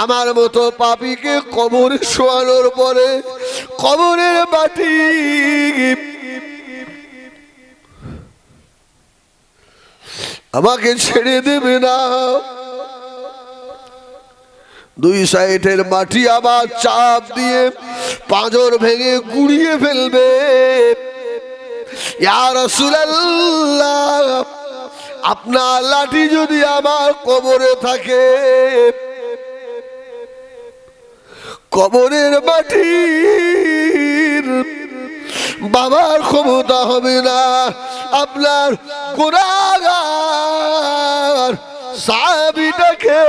আমার মতো পাপীকে কবরে শোয়ানোর পরে কবরের মাটি আমাকে ছেড়ে দেবে না। দুই সাইডের মাটি আবার চাপ দিয়ে পাঁজর ভেঙে গুড়িয়ে ফেলবে। ইয়া রাসূলুল্লাহ, আপনার লাঠি যদি আমার কবরে থাকে, কবরের মাটির বাবার ক্ষমতা হবে না আপনার গুনাহগার সাহাবীটাকে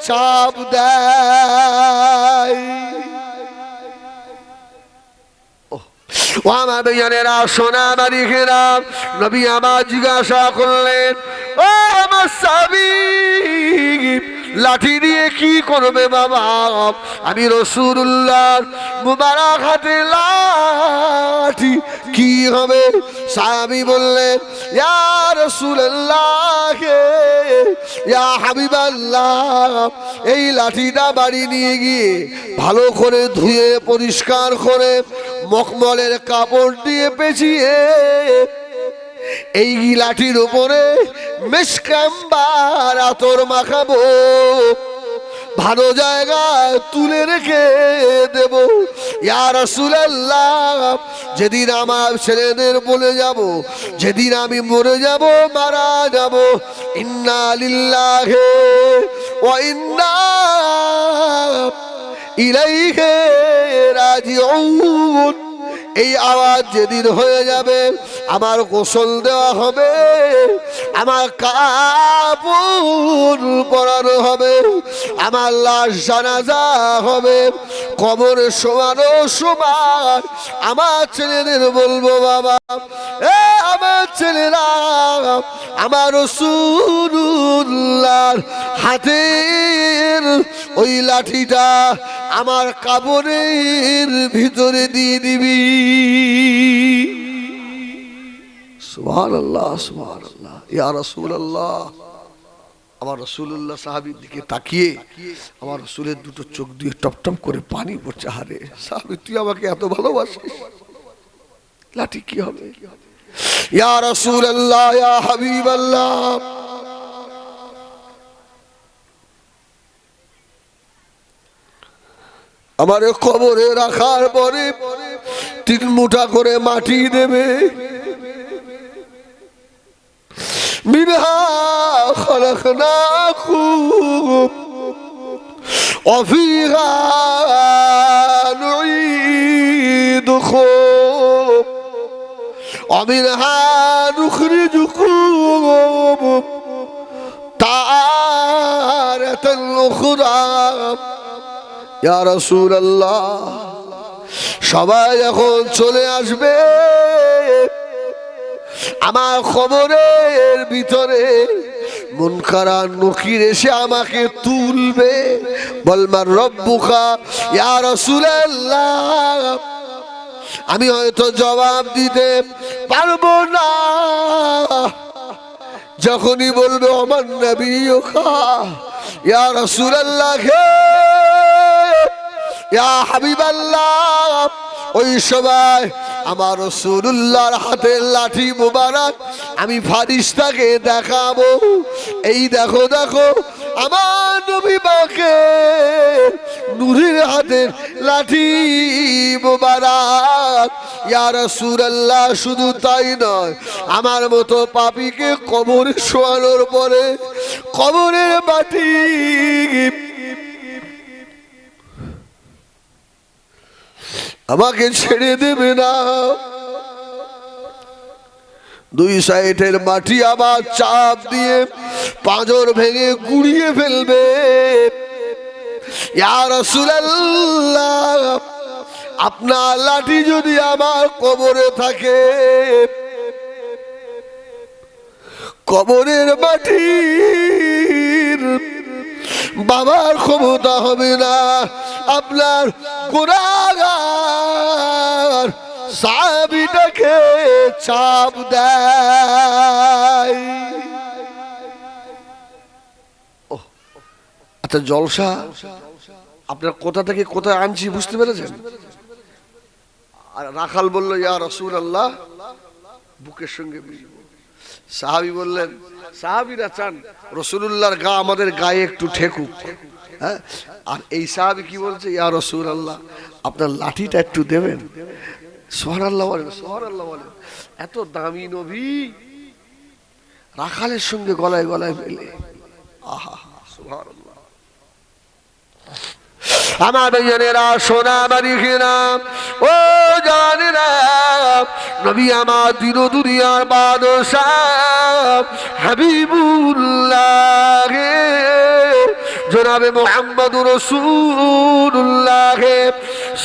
চাপ দেয়। ও আমার ভাইয়েরা, সোনা মালিকেরা, নবী আমার জিজ্ঞাসা করলেন, ও আমার সাহাবী, লাঠি দিয়ে কি করবে বাবা? আমি রাসূলুল্লাহর মুবারক হাতে লাঠি কি হবে? সাহাবী বললেন, ইয়া রাসূলুল্লাহ, ইয়া হাবিবাল্লাহ, এই লাঠিটা বাড়ি নিয়ে গিয়ে ভালো করে ধুয়ে পরিষ্কার করে মখমলের কাপড় দিয়ে পেঁচিয়ে এই লাঠির উপরে মিশকাম্বার আতর মাখাবো, ভালো জায়গায় তুলে রেখে দেব। ইয়া রাসূলুল্লাহ, যেদিন আমার ছেলেদের বলে যাব, যেদিন আমি মরে যাব, মারা যাব, ইন্না লিল্লাহি ওয়া ইন্না ইলাইহি রাজিউন, এই আওয়াজ যেদিন হয়ে যাবে, আমার গোসল দেওয়া হবে, আমার কাপড় পরানো হবে, আমার লাশ জানাজা হবে, কবরে শোয়ানো সময় আমার ছেলেদের বলবো, বাবা এ আমার ছেলেরা, আমার রাসূলুল্লাহর হাতের ওই লাঠিটা আমার কবরের ভিতরে দিয়ে দিবি। সুবহানাল্লাহ, সুবহানাল্লাহ। ইয়া রাসূলুল্লাহ, আমার রাসূলুল্লাহ সাহাবীর দিকে তাকিয়ে আমার রাসূলের দুটো চোখ দিয়ে টপটপ করে পানি পড়ছে। হারে সাহাবী, তুই আমাকে এত ভালোবাসিস, লাঠি কি হবে? ইয়া রাসূলুল্লাহ, ইয়া হাবিবাল্লাহ, আমার কবরে রাখার পরে 3 মুঠা করে মাটি দেবে। মিনহা খালাকনাকুম ওয়া ফিহা নুঈদুকুম ওয়া মিনহা নুখরিজুকুম তারাতান উখরা। ইয়া রাসূলুল্লাহ, সবাই এখন চলে আসবে, আমার কবরের ভিতরে মুনকার আর নকির এসে আমাকে তুলবে। বলমার রব্বুকা ইয়া রাসূলুল্লাহ, আমি হয়তো জবাব দিতে পারবো না। যখনই বলবে ওমান নবিয়ুকা ইয়া রাসূলুল্লাহ, ইয়া হাবিবাল্লাহ, ওই সময় আমার রাসূলুল্লাহর হাতের লাঠি মুবারক আমি ফারিস্তাকে দেখাবো, এই দেখো দেখো আমার নবী পাকের নূরের হাতের লাঠি মুবারক। ইয়া রাসূলুল্লাহ, শুধু তাই নয়, আমার মতো পাপীকে কবরে শোয়ানোর পরে কবরের মাটি আমাকে ছেড়ে দেবে না। দুই সাইডের মাটি আবার চাপ দিয়ে পাঁজর ভেঙে গুড়িয়ে ফেলবে। ইয়া রাসূলুল্লাহ, আপনার লাঠি যদি আমার কবরে থাকে, কবরের মাটির বাবার ক্ষমতা হবে না আপনার গুনাহগার সাহাবীটাকে চাপ দেয়। আচ্ছা জলসা আপনার কোথা থেকে কোথায় আনছি বুঝতে পেরেছেন? আর রাখাল বলল ইয়া রাসূলুল্লাহ বুকের সঙ্গে মিলবো। সাহাবী বললেন, সাহাবীরা চান রাসূলুল্লাহর গা আমাদের গায়ে একটু ঠেকুক, হ্যাঁ? আর এই সাহাবী কি বলছে, ইয়া রাসূলুল্লাহ আপনার লাঠিটা একটু দেবেন। সুবহানাল্লাহ বলেন, সুবহানাল্লাহ বলেন। এত দামি নবী রাখালের সঙ্গে গলায় গলায় মেলে, আহা সুবহানাল্লাহ। আমার ভাইয়েরা, সোনা বাড়িরা, ও জানেরা, নবী আমার দিন দুনিয়ার বাদশাহ হাবিবুল্লাহ জনাবে মুহাম্মদুর রাসূলুল্লাহ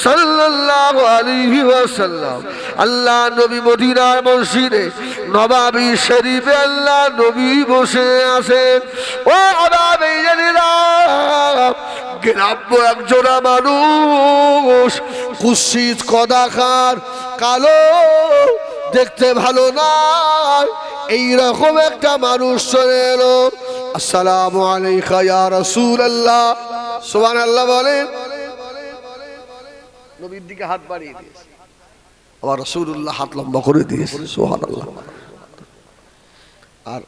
সাল্লাল্লাহু আলাইহি ওয়াসাল্লাম আল্লাহ নবী মদিনার মসজিদে নববী শরীফে আল্লাহ নবী বসে আছেন। ও আমার ভাইয়েরা, গ্রাম্য একজোড়া মানুষ, কুৎসিত কদাকার, কালো, দেখতে ভালো নয়, এইরকম একটা মানুষ চলে এলো। আসসালামু আলাইকা ইয়া রাসূলুল্লাহ, সুবহানাল্লাহ বলেন। নবীর দিকে হাত বাড়িয়ে দিয়েছে, আবার রাসূলুল্লাহ হাত লম্বা করে দিয়েছে, সুবহানাল্লাহ। আর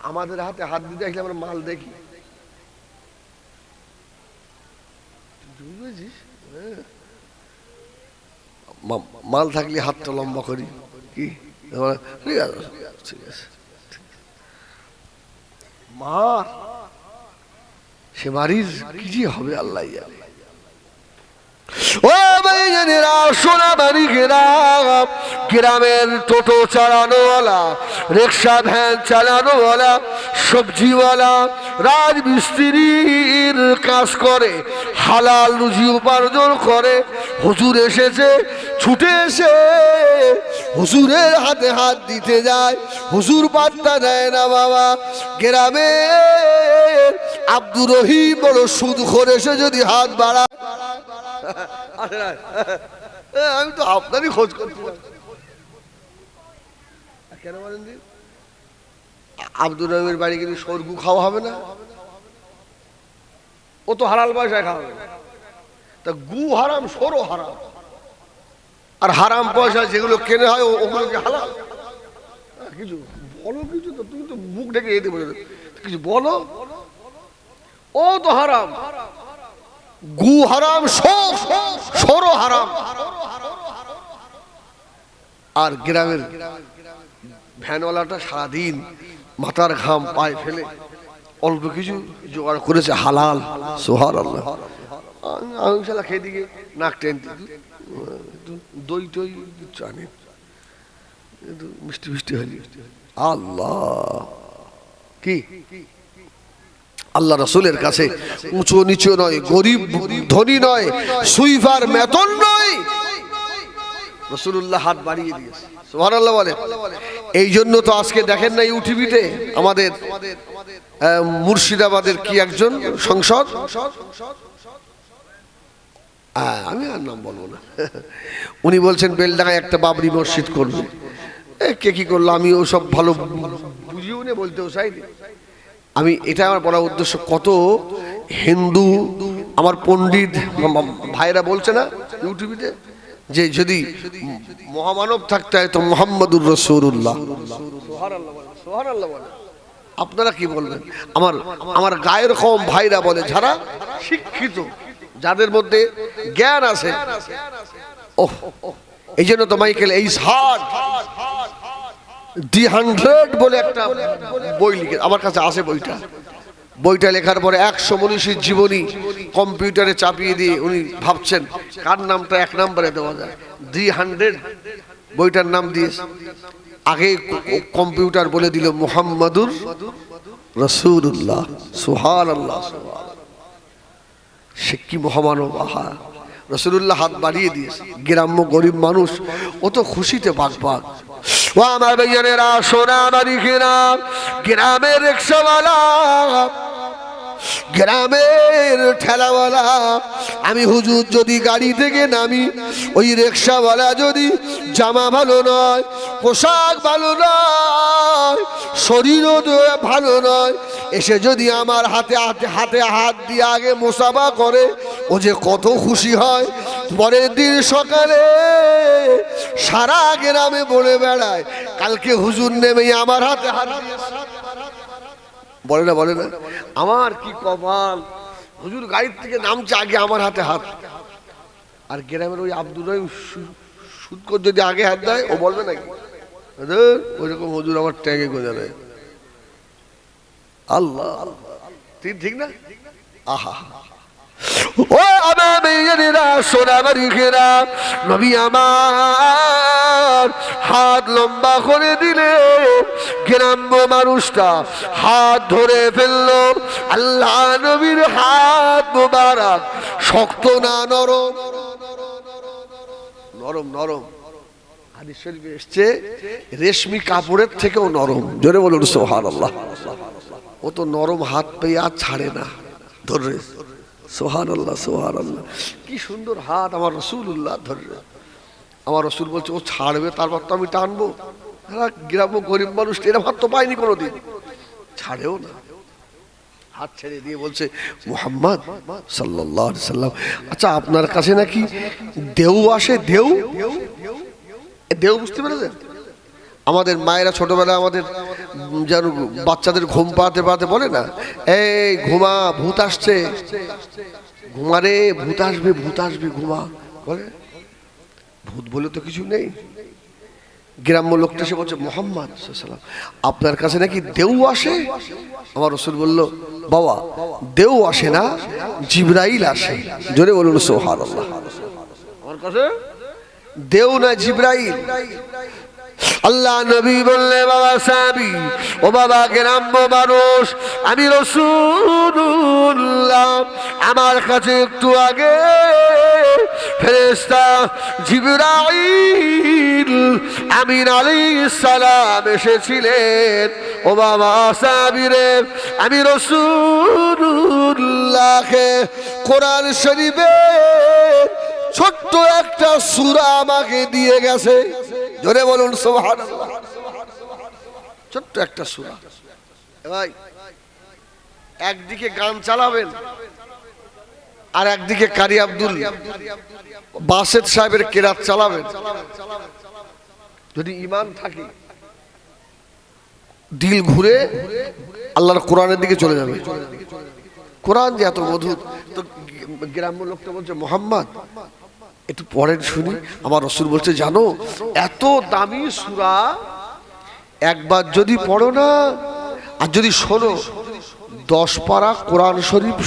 আমাদের হাতে হাত দিতে আসলে আমরা মাল দেখি, মাল থাকলে হাতটা লম্বা করি, কি ঠিক আছে মা, সে বাড়ির কি যে হবে আল্লাহ জানে। ও ভাইজানেরা, সোনা বাড়ি গ্রাম, গ্রামের টোটো চালানোওয়ালা, রিক্সা ভ্যান চালানোওয়ালা, সবজিওয়ালা, রাজমিস্ত্রির কাজ করে, হালাল রুজি উপার্জন করে। হুজুর এসেছে, ছুটে এসে হুজুরের হাতে হাত দিতে যায়। হুজুর পাত্তা দেয় না বাবা। গ্রামে আব্দুর রহিম বড় সুদখোর এসে যদি হাত বাড়ায়, আমি তো আপনারই খোঁজ করছিলাম, কেন বলেন? আব্দুর রহিমের বাড়ি কিন্তু সরগু খাওয়া হবে না, ও তো হালাল পয়সায় খাওয়াবে, তা গু হারাম, সরো হারাম, আর হারাম পয়সা যেগুলো কেনে হয় ওগুলো কি হালাল? কিছু বলো, কিছু তো তুমি তো মুখ ঢেকে যেতে বলে, কিছু বলো। ও তো হারাম, গু হারাম, সরো হারাম। আর গ্রামের ভ্যানওয়ালাটা সারাদিন মাথার ঘাম পায়ে ফেলে অল্প কিছু জোগাড় করেছে হালাল, সুবহানাল্লাহ। আমি শালা খেয়ে দিকে নাক টেনতে, দই টই জানি, মিষ্টি মিষ্টি হলি, আল্লাহ কি আল্লাহ রাসূলের কাছে উঁচু নিচু নয়, গরিব ধনী নয়, সুইফার মেতন নয়, রাসূলুল্লাহ হাত বাড়িয়ে দিয়েছে, সুবহানাল্লাহ বলে। এই জন্য তো আজকে দেখেন না ইউটিভিতে আমাদের মুর্শিদাবাদের কি একজন সংসদ, আমি আর নাম বলবো না, উনি বলছেন বেলডাঙ্গায় একটা বাবরি মসজিদ করবে। কে কি করলো আমি ওসব ভালো বুঝিও না, বলতেও চাইনি। আমি এটা আমার বলার উদ্দেশ্য, কত হিন্দু আমার পণ্ডিত ভাইরা বলছে না ইউটিউবে যে যদি মহামানব থাকতে হয় তো মুহাম্মদুর রাসূলুল্লাহ, সুবহানাল্লাহ বলে। আপনারা কি বলবেন? আমার গায়ের কম ভাইরা বলে, যারা শিক্ষিত, যাদের মধ্যে জ্ঞান আছে। ওহ, এই জন্য তো মাইকেল এইসহাট দি 100 বলে একটা বই লিখে আমার কাছে আছে। বইটা লেখার পরে 100 মনীষীর জীবনী কম্পিউটারে চাপিয়ে দিয়ে উনি ভাবছেন কার নামটা 1 নম্বরে দেওয়া যায়। দি 100 বইটার নাম দিয়েছে। আগে কম্পিউটার বলে দিল মুহাম্মাদুর রাসূলুল্লাহ, সুবহানাল্লাহ। সে কি মহামানব! আহা, রাসূলুল্লাহ হাত বাড়িয়ে দিয়েছে। গ্রাম্য গরিব মানুষ ও তো খুশিতে বাগবাগ। ও আমার ভাইয়েরা, সোনা বাড়ি গ্রামের রিকশাওয়ালা, গ্রামের ঠেলাওয়ালা, আমি হুজুর যদি গাড়ি থেকে নামি, ওই রিকশাওয়ালা যদি জামা ভালো নয়, পোশাক ভালো নয়, শরীরও ভালো নয়, এসে যদি আমার হাতে হাতে হাতে হাত দিয়ে আগে মোসাফা করে, ও যে কত খুশি হয়। পরের দিন সকালে সারা গ্রামে বলে বেড়ায়, কালকে হুজুর নেমে আমার হাতে হাত দিয়েছে। বলে না, বলে না, আমার কি কপাল, হুজুর গাড়ির থেকে নামছে আগে আমার হাতে হাত। আর গ্রামের ওই আব্দুল রহিম সুদকর যদি আগে হাত দেয়, ও বলবে নাকি ওইরকম হুজুর আমার ট্যাগে গোজা নেয়। আল্লাহ, ঠিক না? আহা, ও আমার মেয়েরা, সোনার ঘেরা, নবী আমার হাত লম্বা করে দিলে গ্রাম্য মানুষটা হাত ধরে ফেললো। আল্লাহ নবীর হাত মোবারক শক্ত না নরম? নরম, নরম। হাদিস শরীফে এসেছে রেশমি কাপড়ের থেকেও নরম। জোরে বলুন সুবহানাল্লাহ। ও তো নরম হাত পেয়ে আর ছাড়ে না, ধরে। সুবহানাল্লাহ, সুবহানাল্লাহ। কি সুন্দর হাত আমার রাসূলুল্লাহ ধরে। আমার রাসূল বলছে ও ছাড়বে, তারপর তো আমি টানবো। গ্রাম্য গরিব মানুষ এরকম হাত তো পায়নি কোনোদিন, ছাড়েও না। হাত ছেড়ে দিয়ে বলছে মুহাম্মদ সাল্লাল্লাহু আলাইহি সাল্লাম, আচ্ছা আপনার কাছে নাকি দেউ আসে? দেউ, দেউ বুঝতে পেরেছেন? আমাদের মায়েরা ছোটবেলায় আমাদের যেন বাচ্চাদের ঘুম পাতে পাতে বলে না, এই ঘুমা, ভূত আসছে, ঘুমারে, ভূত আসবে, ভূত আসবে, ঘুমা বলে। ভূত বলে তো কিছু নেই। গ্রাম্য লোকটা এসে বলছে মুহাম্মদ সাল্লাল্লাহু আলাইহি সাল্লাম, আপনার কাছে নাকি দেউ আসে? আমার রাসূল বলল, বাবা দেউ আসে না, জিবরাইল আসে। জোরে বলুন সুবহানাল্লাহ। আমার কাছে দেউ না, জিবরাইল। আল্লাহ নবী বললে, বাবা সাহাবী, ও বাবা গ্রাম্য মানুষ, আমি রাসূলুল্লাহ, আমার কাছে একটু আগে ফেরেশতা জিবরাইল আমিন আলাইহিস সালাম এসেছিলেন। ও বাবা সাহাবীরে, আমি রাসূলুল্লাহকে কোরআন শরীফে ছোট্ট একটা সূরা আমাকে দিয়ে গেছে। জোরে বলুন সুবহানাল্লাহ। ছোট্ট একটা সূরা। ভাই, একদিকে গান চালাবেন আর একদিকে কারি আব্দুল বাসেদ সাহেবের কেরাত চালাবেন। যদি ঈমান থাকে, দিল ঘুরে আল্লাহর কোরআনের দিকে চলে যাবে। কোরআন যে এত মধুর। তো গ্রাম্য লোকটা বলছে মুহাম্মদ একটু পড়েন শুনি। আমার রাসূল বলছে, জানো এত দামি সূরা একবার যদি পড়ো না, আর যদি শোনো, 10 পারা কোরআন শরীফ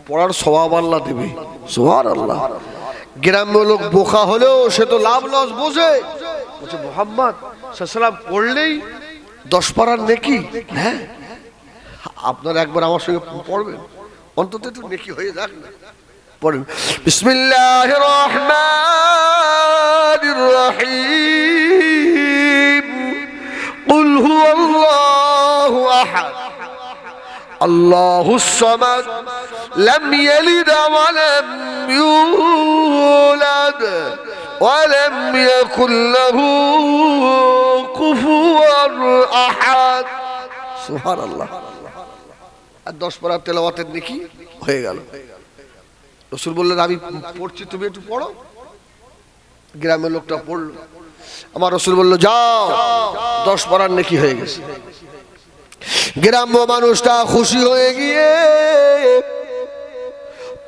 পড়ার সওয়াব আল্লাহ দেবে। সুবহানাল্লাহ। গ্রাম্য লোক বোকা হলেও সে তো লাভ লস বোঝে। বলছে মুহাম্মদ সাল্লাল্লাহু আলাইহি ওয়াসাল্লাম পড়লেই 10 পারার নেকি। হ্যাঁ, আপনারা একবার আমার সঙ্গে পড়বেন, অন্তত একটু নেকি হয়ে যাক না। পড়েন, বিসমিল্লাহির রহমানির রহিম, কুল হুয়াল্লাহু আহাদ, আল্লাহুস সামাদ, লাম ইয়ালিদ ওয়া লাম ইউলাদ ওয়া লাম ইয়াকুল লাহু কুফুয়ান আহাদ। সুবহানাল্লাহ। আর 10 পারা তেলাওয়াতের নেকি হয়ে গেল। রাসূল বললেন, আমি পড়ছি, তুমি একটু পড়ো। গ্রামের লোকটা পড়লো। আমার রাসূল বলল, যাও, 10 পারার নেকি হয়ে গেছে। গ্রাম্য মানুষটা খুশি হয়ে গিয়ে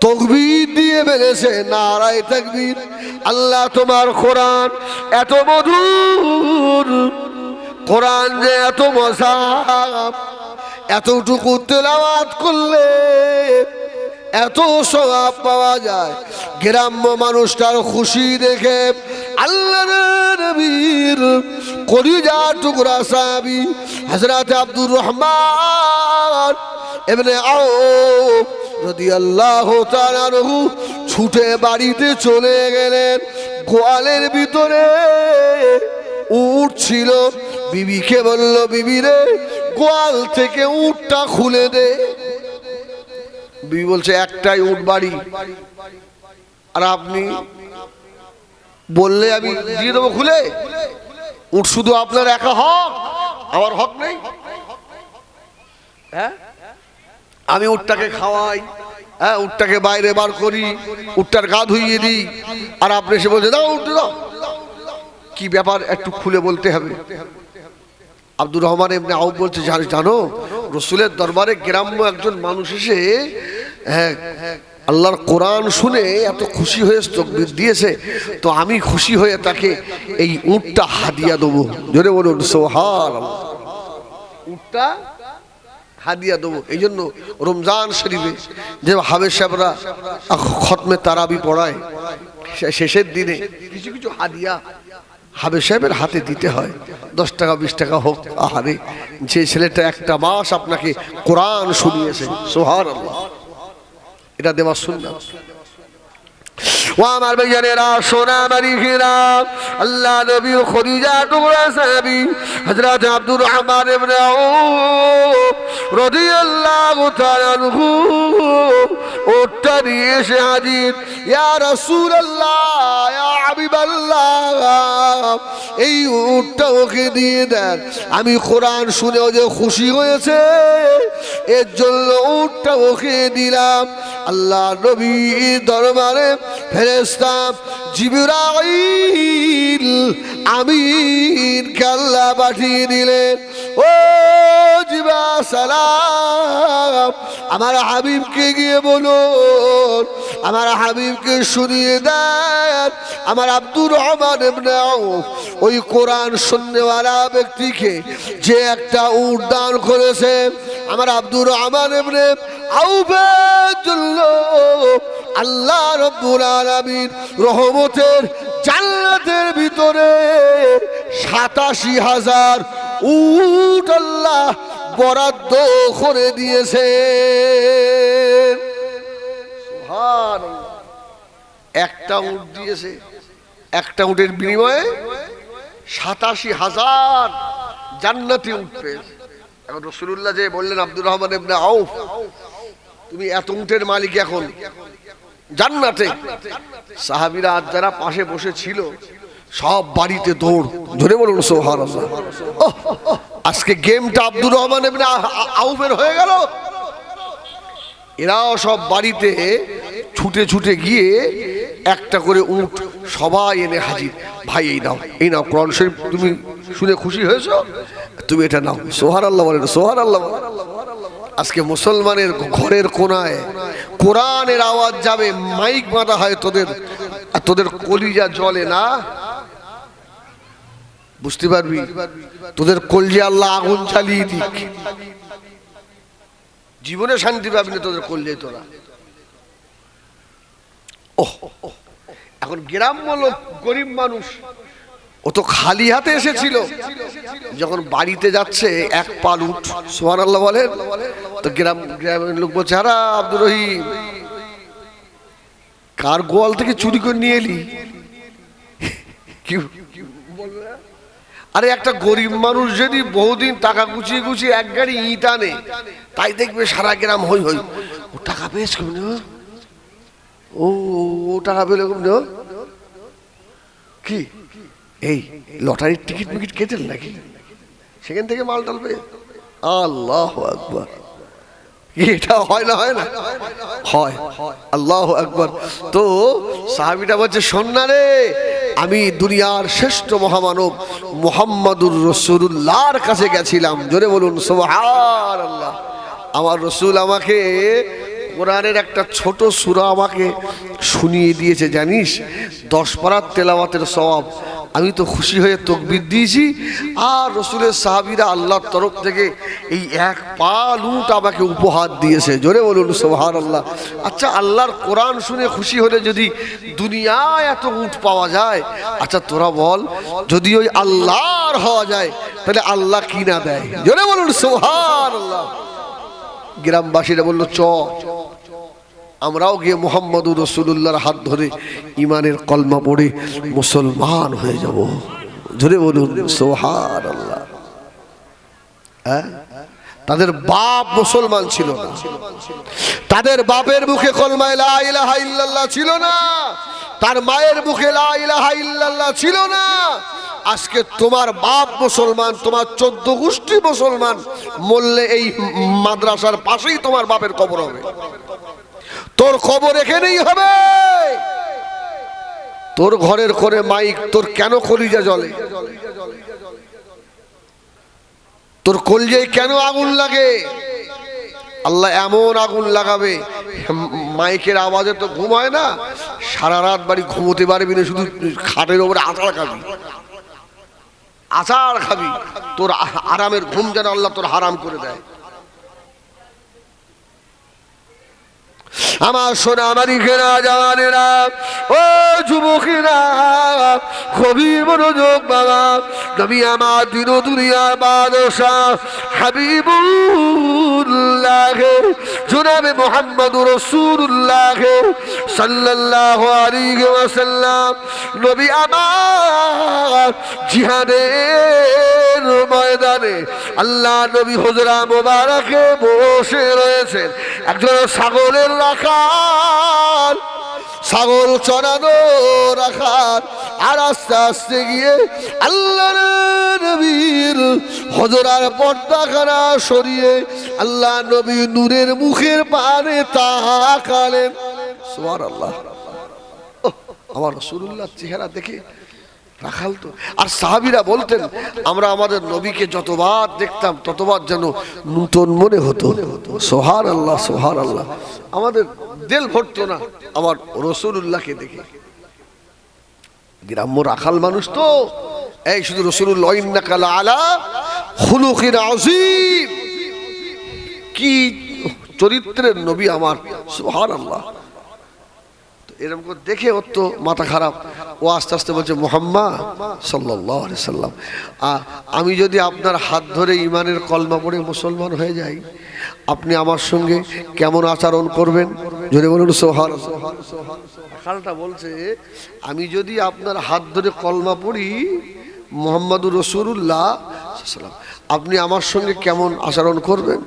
তাকবীর দিয়ে ফেলেছে, নারায়ে তাকবীর। আল্লাহ তোমার কোরআন এত মধুর, কোরআন যে এত মজা, এতটুকু তেলাওয়াত করলে এত সওয়াব পাওয়া যায়। গ্রাম্য মানুষটার খুশি দেখে আল্লাহর নবীর কলিজার টুকরা সাহাবী হযরত আব্দুর রহমান ইবনে আউফ রাদিয়াল্লাহু তাআলা আনহু ছুটে বাড়িতে চলে গেলেন। গোয়ালের ভিতরে উট ছিল। বিবিকে বলল, বিবি রে, গোয়াল থেকে উটটা খুলে দে। বিবি বলছে একটাই উট বাড়ি, আর আপনি বললে আমি দিয়ে দেবো খুলে? উট শুধু আপনার একা হক, আমার হক নেই? হ্যাঁ, আমি উটটাকে খাওয়াই, হ্যাঁ, উটটাকে বাইরে বার করি, উটটার গা ধুইয়ে দিই, আর আপনি এসে বলছে দাও উঠতে দাও। কি ব্যাপার একটু খুলে বলতে হবে। আব্দুর রহমান ইবনে আউফ বলছে জানো, রসুলের দরবারে গ্রাম্য একজন মানুষ এসে আল্লাহর কোরআন শুনে এত খুশি হয়ে তাকবীর দিয়েছে, তো আমি খুশি হয়ে তাকে এই উটটা হাদিয়া দেবো। জোরে বলুন সুবহানাল্লাহ। উটটা হাদিয়া দেবো। এই জন্য রমজান শরীফে যে হাবেজ সাহেবরা খতমে তারাবি পড়ায়, শেষের দিনে কিছু কিছু হাদিয়া হাবেজ সাহেবের হাতে দিতে হয়, 10 টাকা 20 টাকা হোক। আহারে, যে ছেলেটা একটা মাস আপনাকে কোরআন শুনিয়েছে, সুবহানাল্লাহ, এটা দেওয়া সুন্নাত। ও আমার ভাইজানেরা, সোনা মারিকেরা, আল্লাহ নবীর খদিজা টুকরা সাহাবী হযরত আব্দুর রহমান ইবনে আউফ রাদিয়াল্লাহু তাআলা আনহু ওটা নিয়ে এসে হাজির। ইয়া রাসূলুল্লাহ, ইয়া হাবিবাল্লাহ, এই উটটা ওকে দিয়ে দেন, আমি কোরআন শুনে ও যে খুশি হয়েছে এর জন্য উটটা ওকে দিলাম। আল্লাহ নবীর দরবারে ফেরেশতা জিবরাইল আমিনকে আল্লাহ পাঠিয়ে দিলেন। ও জিবরাইল সালাম, আমার হাবিবকে গিয়ে বলুন, আমার হাবিবকে শুনিয়ে দেন, আমার আব্দুর রহমান ইবনে আউফ ওই কোরআন শুননেওয়ালা ব্যক্তিকে যে একটা উট দান করেছে, আমার আব্দুর রহমান ইবনে আউফের জন্য আল্লাহ রাব্বুল আলামিন রহমতের জান্নাতের ভিতরে ৮৭,০০০ উট আল্লাহ বরাদ্দ করে দিয়েছে। সুবহানাল্লাহ, একটা উট দিয়েছে, একটা উটের বিনিময়ে ৮৭,০০০ জান্নাতি উট পেয়েছে। এখন রাসূলুল্লাহ যে বললেন আব্দুর রহমান ইবনে আউফ, তুমি এত উটের মালিক এখন জান্নাতে। সাহাবীরা যারা পাশে বসে ছিল সব বাড়িতে দৌড়। জোরে বলুন সুবহানাল্লাহ। আজকে গেমটা আব্দুর রহমান ইবনে আউফের হয়ে গেল। এরাও সব বাড়িতে ছুটে ছুটে গিয়ে একটা করে উট সবাই এনে হাজির। ভাই এই নাও, এই নাও, কোরআন শরীফ তুমি শুনে খুশি হয়েছো, তুমি এটা নাও। সুবহানাল্লাহ বলেন, সুবহানাল্লাহ। আজকে মুসলমানের ঘরের কোনায় কোরআনের আওয়াজ যাবে, মাইক বাঁধা হয়, তোদের কলিজা জ্বলে না? বুঝতে পারবি, তোদের কলজে আল্লাহ আগুন জ্বালিয়ে দিক, জীবনে শান্তি পাবি না তোদের কলজে তোরা। এখন গ্রাম্য লোক, গরিব মানুষ, ও তো খালি হাতে এসেছিল, যখন বাড়িতে যাচ্ছে এক পাল উট, সুবহানাল্লাহ বলেন, তো গ্রামের লোক বলছে, আরে আব্দুর রহিম, কার গোয়াল থেকে চুরি করে নিয়ে এলি? কি বলবে? আরে একটা গরিব মানুষ যদি বহুদিন টাকা গুছিয়ে গুছিয়ে এক গাড়ি ইট আনে, তাই দেখবে সারা গ্রাম হই হই, ও টাকা পেয়েছে কেমন, ও টাকা পেলে কেমন, কি এই লটারির টিকিট মিকিট কেটেল নাকি, সেখান থেকে মাল টালবে। আল্লাহু আকবার। এটা হয় না, হয় না, হয়। আল্লাহু আকবার। তো সাহাবীটা বলছে, শোন না রে, আমি দুনিয়ার শ্রেষ্ঠ মহামানব মুহাম্মাদুর রাসূলুল্লাহর কাছে গেছিলাম। জোরে বলুন সুবহানাল্লাহ। আমার রাসূল আমাকে কোরআনের একটা ছোট সূরা আমাকে শুনিয়ে দিয়েছে, জানিস, 10 পারার তেলাওয়াতের সওয়াব। আমি তো খুশি হয়ে তাকবীর দিয়েছি, আর রাসূলের সাহাবীরা আল্লাহর তরফ থেকে এই এক পাল উট আমাকে উপহার দিয়েছে। জোরে বলুন সুবহানাল্লাহ। আচ্ছা, আল্লাহর কোরআন শুনে খুশি হলে যদি দুনিয়ায় এত উট পাওয়া যায়, আচ্ছা তোরা বল, যদি ওই আল্লাহর হওয়া যায় তাহলে আল্লাহ কি না দেয়? জোরে বলুন সুবহানাল্লাহ। গ্রামবাসীরা বলল, আমরাও গিয়ে মুহাম্মাদুর রাসূলুল্লাহর হাত ধরে ইমানের কলমা পড়ে মুসলমান হয়ে যাব। জোরে বলুন সুবহানাল্লাহ। তাদের বাপ মুসলমান ছিল না, তাদের বাপের মুখে কলমা লা ইলাহা ইল্লাল্লাহ ছিল না, তার মায়ের মুখে লা ইলাহা ইল্লাল্লাহ ছিল না। আজকে তোমার বাপ মুসলমান, তোমার 14 গোষ্ঠী মুসলমান, মরলে এই মাদ্রাসার পাশেই তোমার বাপের কবর হবে, তোর কবর এখানেই হবে। তোর ঘরের করে মাইক, তোর কেন কলিজা জ্বলে? তোর কলিজায় কেন আগুন লাগে? আল্লাহ এমন আগুন লাগাবে, মাইকের আওয়াজে তো ঘুম হয় না, সারা রাত বাড়ি ঘুমোতে পারবি না, শুধু খাটের উপরে আচার খাবি, আচার খাবি। তোর আরামের ঘুম যেন আল্লাহ তোর হারাম করে দেয়। আমার সোনা মালিকেরা, জানেরা, ও যুবকেরা, গভীর মনোযোগ বাবা। নবী আমার দিন দুনিয়া বাদশাহ হাবিবুল্লাহ জনাবে মুহাম্মদুর রাসূলুল্লাহ সাল্লাল্লাহু আলাইহি ওয়াসাল্লাম, নবী আমার জিহাদের ময়দানে আল্লাহ নবী হুজরা মোবারকে বসে রয়েছেন। একজন ছাগলের রাখাল, ছাগল চড়ানো রাখাল, আর আস্তে আস্তে গিয়ে আল্লাহ নবীর হজরার পর্দাখানা সরিয়ে আল্লাহ নবী নূরের মুখের পানে তাকালেন। সুবহানাল্লাহ। আমার রাসূলুল্লাহর চেহারা দেখে রাখাল তো, আর সাহাবীরা বলতেন আমরা আমাদের নবীকে যতবার দেখতাম ততবার যেন নূতন মনে হতো। সুবহানাল্লাহ, সুবহানাল্লাহ। আমাদের দিল ভরতো না আমার রাসূলুল্লাহকে দেখে। গ্রাম্য রাখাল মানুষ তো, এই শুধু রাসূলুল্লাহ ইন্নাকা লাআলা খুলুকিন আযীম, কি চরিত্রের নবী আমার, সুবহানাল্লাহ। এরকম করে দেখে ওর তো মাথা খারাপ। ও আস্তে আস্তে বলছে মুহাম্মদ সাল্লাল্লাহু আলাইহি সাল্লাম, আমি যদি আপনার হাত ধরে ইমানের কলমা পড়ে মুসলমান হয়ে যাই, আপনি আমার সঙ্গে কেমন আচরণ করবেন? জোরে বলুন সুবহানাল্লাহ। রাখালটা বলছে আমি যদি আপনার হাত ধরে কলমা পড়ি মুহাম্মদুর রাসূলুল্লাহ সাল্লাল্লাহু, আপনি আমার সঙ্গে কেমন আচরণ করবেন?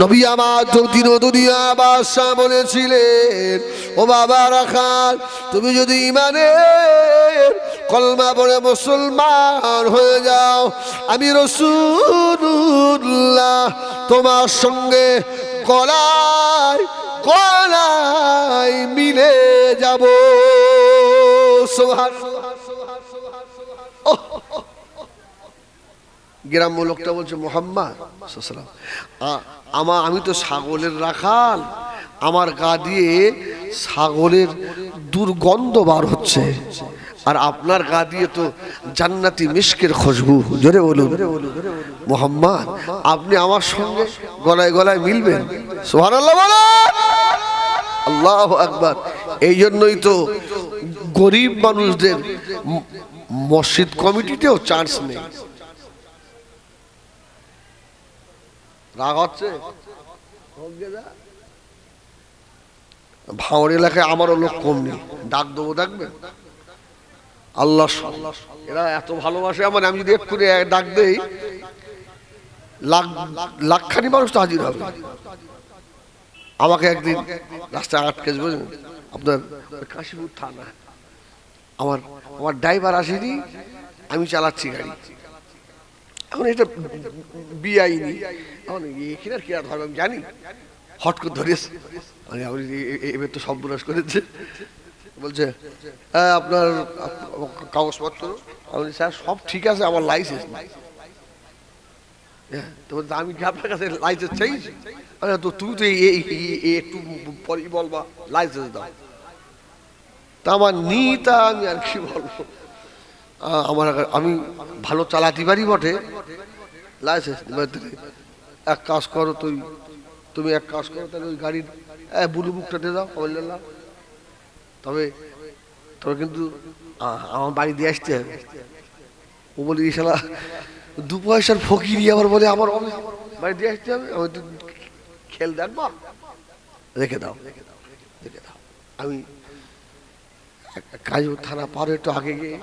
নবী আমার দিন দুনিয়া বাদশাহ বলেছিলেন, ও বাবা রাখাল, তুমি যদি ইমানের কলমা পড়ে মুসলমান হয়ে যাও, আমি রাসূলুল্লাহ তোমার সঙ্গে গলায় গলায় মিলে যাব। সুবহানাল্লাহ। গ্রাম্য লোকটা বলছে মুহাম্মদ আমি তো ছাগলের রাখাল, আমার গা দিয়ে ছাগলের দুর্গন্ধ বার হচ্ছে, আর আপনার গা দিয়ে তো জান্নাতি মিশকের খুশবু। জোরে বলুন মুহাম্মদ, আপনি আমার সঙ্গে গলায় গলায় মিলবেন? সুবহানাল্লাহ বলো, আল্লাহু আকবার। এই জন্যই তো গরিব মানুষদের মসজিদ কমিটিতেও চান্স নেই। রাগ হচ্ছে? ভাঙড় এলাকায় আমারও লোক কম নেই, ডাক দেবো, দেখবেন আল্লাহ এরা এত ভালোবাসে আমার, আমি যদি এক্ষুনি ডাক দেই লাখখানি মানুষ তো হাজির হবে। আমাকে একদিন রাস্তায় আটকেছে, বুঝলেন, আপনার কাশীপুর থানা, আমার ড্রাইভার আসেনি, আমি চালাচ্ছি গাড়ি, এখন এটা বিআইনি, এখন এখানে আর কি আর আমি জানি, হট করে ধরেছে, এবার তো সর্বনাশ করেছে। বলছে আপনার কাগজপত্র, আমি স্যার সব ঠিক আছে, আমার লাইসেন্স নাই। তো আমি কি আপনার কাছে লাইসেন্স চাইছি? তো তুমি তো একটু পরেই বলবা লাইসেন্স দাও। তা আমার নিতা আমি আর কি বলবো, আমি ভালো চালাতে পারি বটে, লাইসেন্স এক কাজ করো, তুমি এক কাজ করো, তাহলে ওই গাড়ির বুলু বুকটা দিয়ে দাও, বললাম তবে কিন্তু আমার বাড়ি দিয়ে আসতে হবে। ও বলি শালা 2 পয়সার ফকিরি আবার বলে আমার বাড়ি দিয়ে আসতে হবে, আমি খেল দেখবা, রেখে দাও। আমি কাজীপুর থানা পার একটু আগে গিয়ে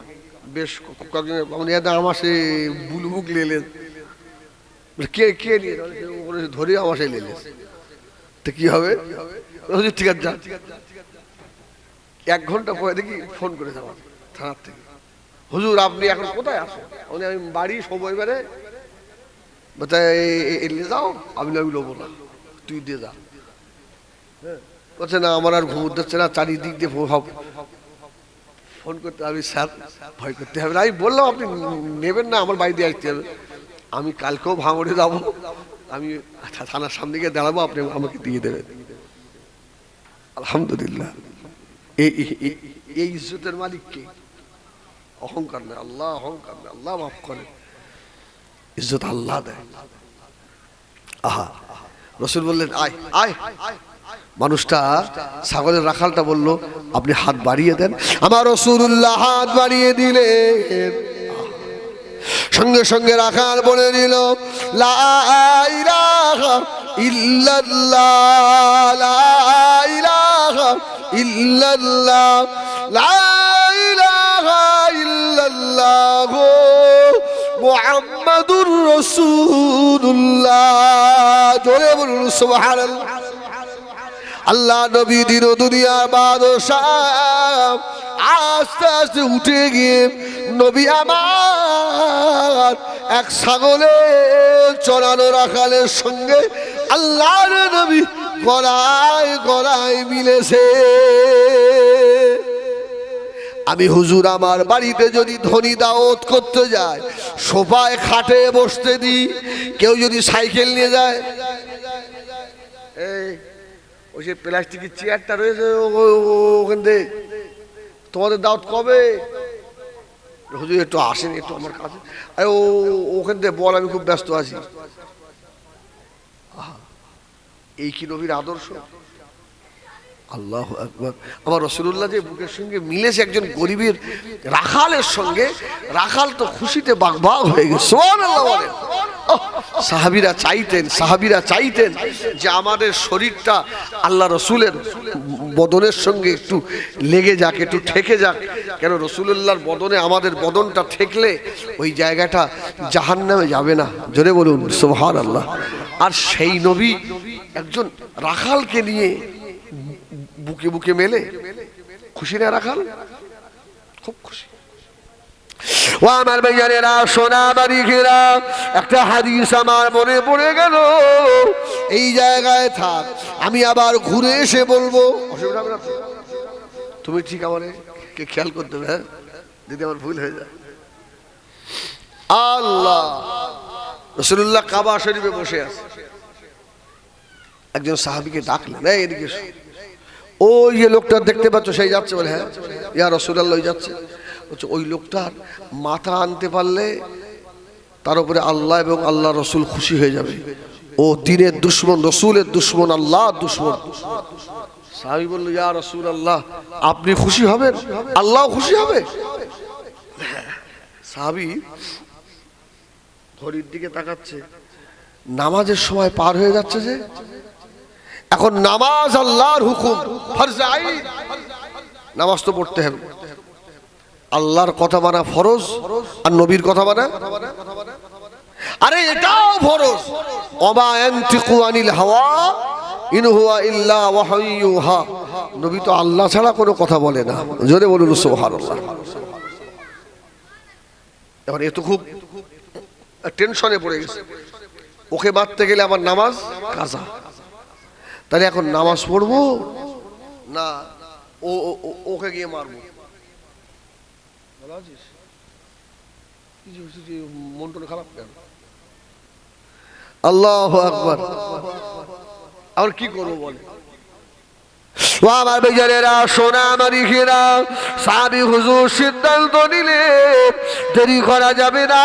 বেশ কয়েকজন আমার সে বুলু বুক লেলেন, কে কে নিয়ে ধরে আমার সেই নিয়ে তো কি হবে? ঠিক আছে যা। 1 ঘন্টা পরে দেখি ফোন করে যাওয়া থানার থেকে, হুজুর আপনি এখন কোথায় আসেন? আমি বাড়ি সময় বেড়ে নিয়ে যাও। আমি লোবো না, তুই দিয়ে যা। বলছে না আমার আর ঘুম দিচ্ছে না, চারিদিক দিয়ে ফোন করতে। আমি স্যার ভয় করতে হবে না। আমি বললাম আপনি নেবেন না, আমার বাড়ি দিয়ে আসতে হবে। আমি কালকেও ভাঙড়ে যাবো, আমি থানার সামনে গিয়ে দাঁড়াবো, আপনি আমাকে দিয়ে দেবেন। আলহামদুলিল্লাহ। এই ইজ্জতের মালিক কে? অহংকার নেই আল্লাহ, অহংকার নেই আল্লাহ মাফ করে, ইজ্জত আল্লাহ দেয়। আহা, রসুল বললেন আয় আয়। মানুষটা ছাগলের রাখালটা বলল আপনি হাত বাড়িয়ে দেন। আমার রাসূলুল্লাহ হাত বাড়িয়ে দিলেন, সঙ্গে সঙ্গে রাখাল বলে দিল লা ইলাহা ইল্লাল্লাহ, লা ইলাহা ইল্লাল্লাহ, লা ইলাহা ইল্লাল্লাহ মুহাম্মাদুর রাসূলুল্লাহ। জোরে বলুন সুবহানাল্লাহ। আল্লাহ নবী দিন দুনিয়ার বাদশাহ আস্তে আস্তে উঠে গিয়ে নবী আমার এক ছাগলের চড়ানো রাখালের সঙ্গে আল্লাহর নবী গলায় গলায় মিলেছে। আমি হুজুর আমার বাড়িতে যদি ধনী দাওয়াত করতে যায়, সোফায় খাটে বসতে দিই, কেউ যদি সাইকেল নিয়ে যায়, এই ওই যে প্লাস্টিকের চেয়ারটা রয়েছে ওখান থেকে তোমাদের দাওয়াত কবে? হুজুর একটু আসেন একটু আমার কাছে, ওখান থেকে বল আমি খুব ব্যস্ত আছি। এই কি নবীর আদর্শ? আল্লাহু আকবার। আমার রাসূলুল্লাহ যে বুকের সঙ্গে মিলেছে একজন গরিবের রাখালের সঙ্গে, রাখাল তো খুশিতে বাগবাগ হয়ে গেছে। সুবহানাল্লাহ বলেন। সাহাবীরা চাইতেন যে আমাদের শরীরটা আল্লাহ রসুলের বদনের সঙ্গে একটু লেগে যাক, একটু ঠেকে যাক। কেন রাসূলুল্লাহর বদনে আমাদের বদনটা ঠেকলে ওই জায়গাটা জাহান্নামে যাবে না। জোরে বলুন সুবহানাল্লাহ। আর সেই নবী একজন রাখালকে নিয়ে বুকে বুকে মেলে খুশি না রাখাল? খুব খুশি। ও আমার ভাইয়ানেরা, সোনা বাড়িঘেরা, একটা হাদিস আমার মনে পড়ে গেল। এই জায়গায় থাক, আমি আবার ঘুরে এসে বলবো। অসুবিধা হবে না? তুমি ঠিক আমার খেয়াল করতে হবে, হ্যাঁ, যদি আমার ভুল হয়ে যায়। আল্লাহ রাসূলুল্লাহ কাবা শরীফে বসে আছে, একজন সাহাবীকে ডাকলেন, এই এদিকে। ওই যে লোকটা দেখতে পাচ্ছ সেই যাচ্ছে, বলে হ্যাঁ ইয়া রাসূলুল্লাহ ওই যাচ্ছে। ওই লোকটার মাথা আনতে পারলে তার উপরে আল্লাহ এবং আল্লাহ রসুল খুশি হয়ে যাবে। ও দিনের দুশ্মন, রসুলের দুশ্মন, আল্লাহ দুশ্মন। সাহাবী বলল ইয়া রাসূলুল্লাহ আপনি খুশি হবেন, আল্লাহ খুশি হবে। সাহাবী ঘড়ির দিকে তাকাচ্ছে, নামাজের সময় পার হয়ে যাচ্ছে যে। এখন নামাজ আল্লাহর হুকুম, ফরজে আইন, নামাজ তো পড়তে হবে। আল্লাহর কথা মানা ফরজ, আর নবীর কথা মানা, আরে এটাও ফরজ। ওমা ইয়ানতিকু আনিল হাওয়া ইন হুয়া ইল্লা ওয়াহয়ুন ইউহা। নবী তো আল্লাহ ছাড়া কোনো কথা বলে না। জোরে বলুন সুবহানাল্লাহ। এবার এ তো খুব টেনশনে পড়ে গেছে, ওকে মারতে গেলে আমার নামাজ কাজা। তাহলে এখন নামাজ পড়বো না ওকে গিয়ে মারবো? মনটা খারাপ কেন? আল্লাহু আকবার। আর কি করবো বলে? ও আমার বেজারেরা, সোনা মারিখেরা, সাহাবী হুজুর সিদ্ধান্ত নিলে দেরি করা যাবে না।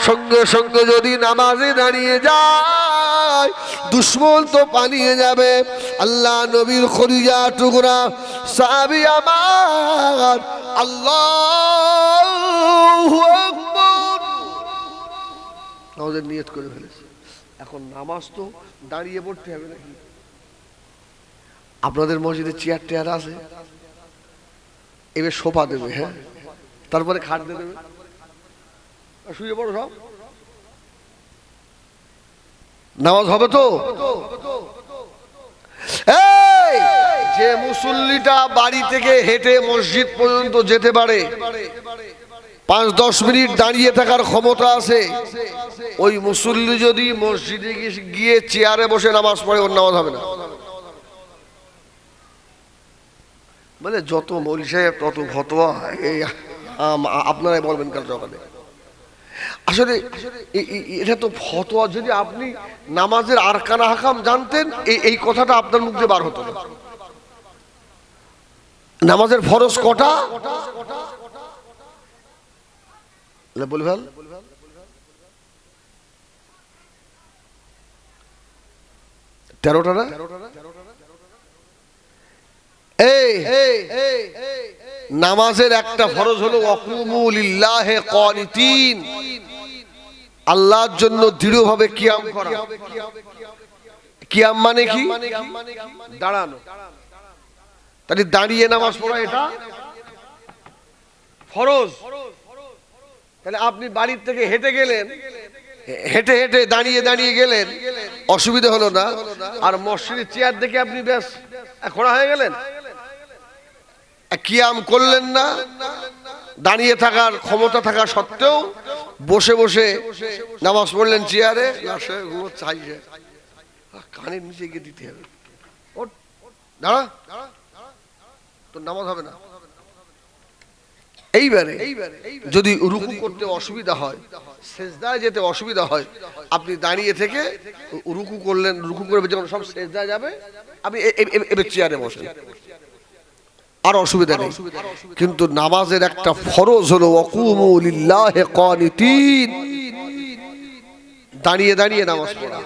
সঙ্গে সঙ্গে যদি নামাজে দাঁড়িয়ে যায় দুশ্মন তো পালিয়ে যাবে। আল্লাহ নবীর খলিজা টুকরা সাহাবী আমার, আল্লাহু আকবার নামাজের নিয়ত করে ফেলেছে। এখন নামাজ তো দাঁড়িয়ে পড়তে হবে নাকি? আপনাদের মসজিদে চেয়ার টেয়ার আছে, এবার সোফা দেবে, হ্যাঁ, তারপরে খাট দিয়ে দেবে, শুয়ে পড়ো সব। নামাজ হবে তো? এই যে মুসল্লিটা বাড়ি থেকে হেঁটে মসজিদ পর্যন্ত যেতে পারে, 5-10 মিনিট দাঁড়িয়ে থাকার ক্ষমতা আছে, ওই মুসল্লি যদি মসজিদে গিয়ে চেয়ারে বসে নামাজ পড়ে, ওর নামাজ হবে না। মানে যত মৌলভী সাহেব তত ফতোয়া, আপনারাই বলবেন কাল সকালে। আসলে এটা তো ফতোয়া। যদি আপনি নামাজের আরকান আহকাম জানতেন, এই কথাটা আপনার মুখ দিয়ে বার হতো না। নামাজের ফরজ কটা বলি ভাল? 13টা না? নামাজের একটা ফরজ হলো ওয়াকুমু লিল্লাহি কানিতিন, আল্লাহর জন্য দৃঢ়ভাবে কিয়াম করা। কিয়াম মানে কি? দাঁড়ানো। তাহলে দাঁড়িয়ে নামাজ পড়া এটা ফরজ। তাহলে আপনি বাড়ির থেকে হেঁটে গেলেন, হেঁটে হেঁটে দাঁড়িয়ে দাঁড়িয়ে গেলেন, অসুবিধা হলো না। আর মসজিদের চেয়ার দেখে আপনি ব্যাস খোড়া হয়ে গেলেন, কিয়াম করলেন না। দাঁড়িয়ে থাকার ক্ষমতা থাকা সত্ত্বেও বসে বসে নামাজ পড়লেন চেয়ারে, কানের নিচে গিয়ে দিতে হবে, দাঁড়া, তোর নামাজ হবে না। এইবারে যদি রুকু করতে অসুবিধা হয়, সেজদায় যেতে অসুবিধা হয়, আপনি দাঁড়িয়ে থেকে রুকু করলেন, রুকু করে যখন সব সেজদায় যাবে, আপনি এবার চেয়ারে বসেন, আর অসুবিধা নেই। কিন্তু নামাজের একটা ফরজ হলো ওয়াকুমু লিল্লাহি কানিতিন, দাঁড়িয়ে দাঁড়িয়ে নামাজ পড়া।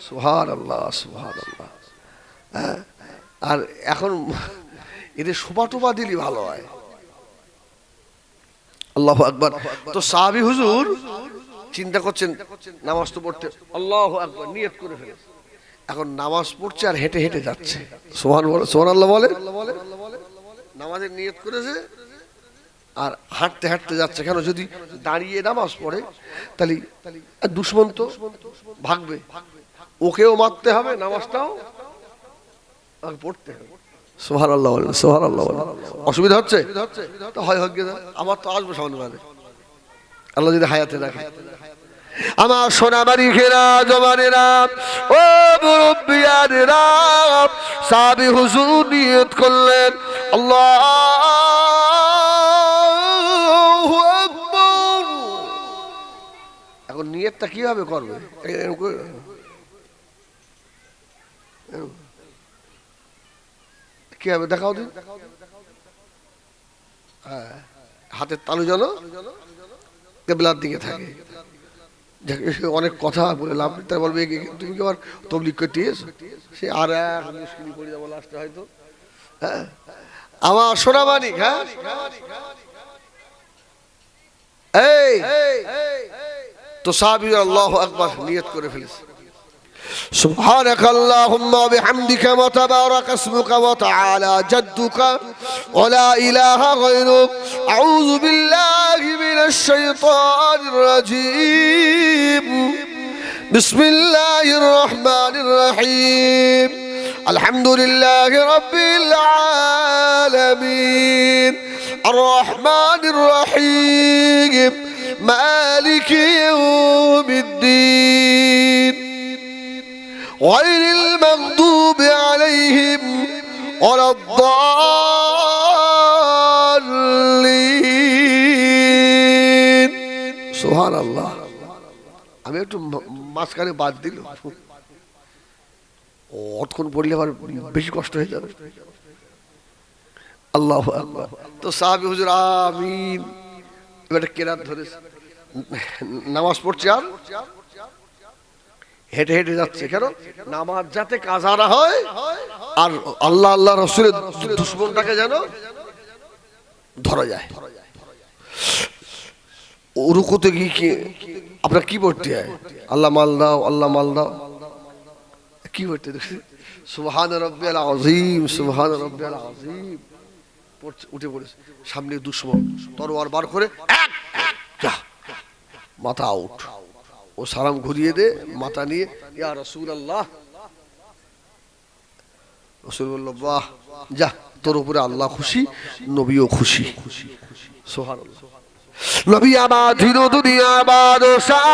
সুবহানাল্লাহ, সুবহানাল্লাহ। আর এখন এদের শোভা টোভা দিলি ভালো হয়। আল্লাহু আকবার। তো সাহাবী হুজুর চিন্তা করছেন নামাজ তো পড়তে, আল্লাহু আকবার নিয়ত করে ফেলে, এখন নামাজ পড়ছে আর হেঁটে হেঁটে যাচ্ছে। সুবহানাল্লাহ বলে, নামাজের নিয়ত করেছে আর হাঁটতে হাঁটতে যাচ্ছে। কেন? যদি দাঁড়িয়ে নামাজ পড়ে তাহলে দুশমন তো ভাগবে, ওকেও মারতে হবে, নামাজটাও পড়তে হবে। সুবহানাল্লাহ বলেন, সুবহানাল্লাহ বলেন। অসুবিধা হচ্ছে তো হয় হোক, আমার তো আসবো সামনে, আল্লাহ যদি হায়াতে রাখে। আমার সোনামারি খেরা জমানেরা, ও মুরব্বিয়ানেরা, সাহাবী হুজুর নিয়ত করলেন আল্লাহু আকবার। এখন নিয়তটা কিভাবে করবে? কিভাবে দেখাও দিন। হাতের তালু যেন কেবলার দিকে থাকে। অনেক কথা বলে লাভ, তাই বলবে তুমি কি আবার তবলিগ করতে এসো, সে আর এক মুশকিল পড়ে যাবো লাস্টে হয়তো। হ্যাঁ আমার সোনামানিক, হ্যাঁ এই তো সাহাবী আল্লাহু আকবার নিয়ত করে ফেলেছে। سبحانك اللهم وبحمدك وتبارك اسمك وتعالى جدك ولا إله غيرك أعوذ بالله من الشيطان الرجيم بسم الله الرحمن الرحيم الحمد لله رب العالمين الرحمن الرحيم مالك يوم الدين غير المغضوب عليهم ولا الضالين سبحان الله। আমি একটু মাঝখানে বাদ দিল, অতক্ষণ পড়লে আবার বেশি কষ্ট হয়ে যাবে। আল্লাহু আকবার। তো সাহাবী হুজুর আমিন এবারে কেরাত ধরেছে, নামাজ পড়ছে আর হেঁটে হেঁটে যাচ্ছে। কেন? নামাজ যাতে কাজা না হয় আর আল্লাহ আল্লাহ রাসূলের দুশমনটাকে যেন ধরা যায়। রুকুতে গিয়ে কি আপনার কি পড়তে হয়? আল্লাহ মাল দাও, আল্লাহ মাল দাও, কি পড়তে? সুবহান রাব্বিয়াল আযীম, সুবহান রাব্বিয়াল আযীম পড়ছে, উঠে পড়েছে। সামনে দুশমন তরোয়ার বার করে মাথা আউট, ও সালাম ঘুরিয়ে দে মাথা নিয়ে, ইয়া রাসূলুল্লাহ। রাসূল বলল, বাহ, যা, তোর উপরে আল্লাহ খুশি, নবীও খুশি। সুবহানাল্লাহ। নবী আমার ধীর দুনিয়া বাদশাহ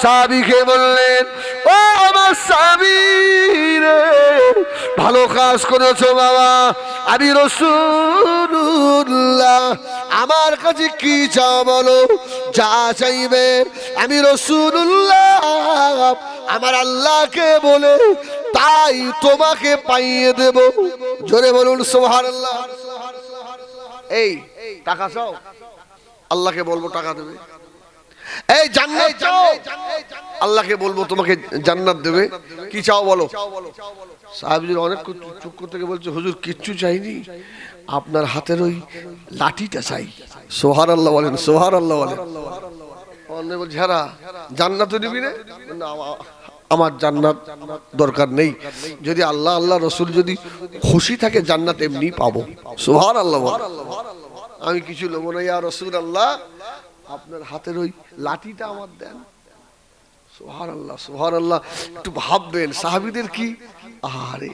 সাহাবীকে বললেন, ও আমার সাহাবী রে, ভালো কাজ করেছো বাবা, আমি রাসূলুল্লাহ, আমার কাছে কি চাও বলো, যা চাইবে আমি রাসূলুল্লাহ আমার আল্লাহকে বলে তাই তোমাকে পাইয়ে দেব। জোরে বলুন সুবহানাল্লাহ। এই টাকা চাও, আল্লাহকে বলবো টাকা দেবে। এই জান্নাত চাও, আল্লাহকে বলবো তোমাকে জান্নাত দেবে। কি চাও বলো। সাহাবীরা অনেক চুপ করতে বলছে, হুজুর কিচ্ছু চাইনি, আপনার হাতের ওই লাঠিটা চাই। সুবহানাল্লাহ বলেন, সুবহানাল্লাহ বলেন। অন্য বলছে, হ্যাঁ জান্নাত দিবি না? আমার জান্নাত দরকার নেই, যদি আল্লাহ আল্লাহ রসুল যদি খুশি থাকে জান্নাত এমনি পাবো। সুবহানাল্লাহ বলেন। আমি কিছু নেবো না, ইয়া রাসূলুল্লাহ আপনার হাতের ওই লাঠিটা আমার দেন। সুবহানাল্লাহ, সুবহানাল্লাহ। একটু ভাববেন সাহাবীদের কি, আরে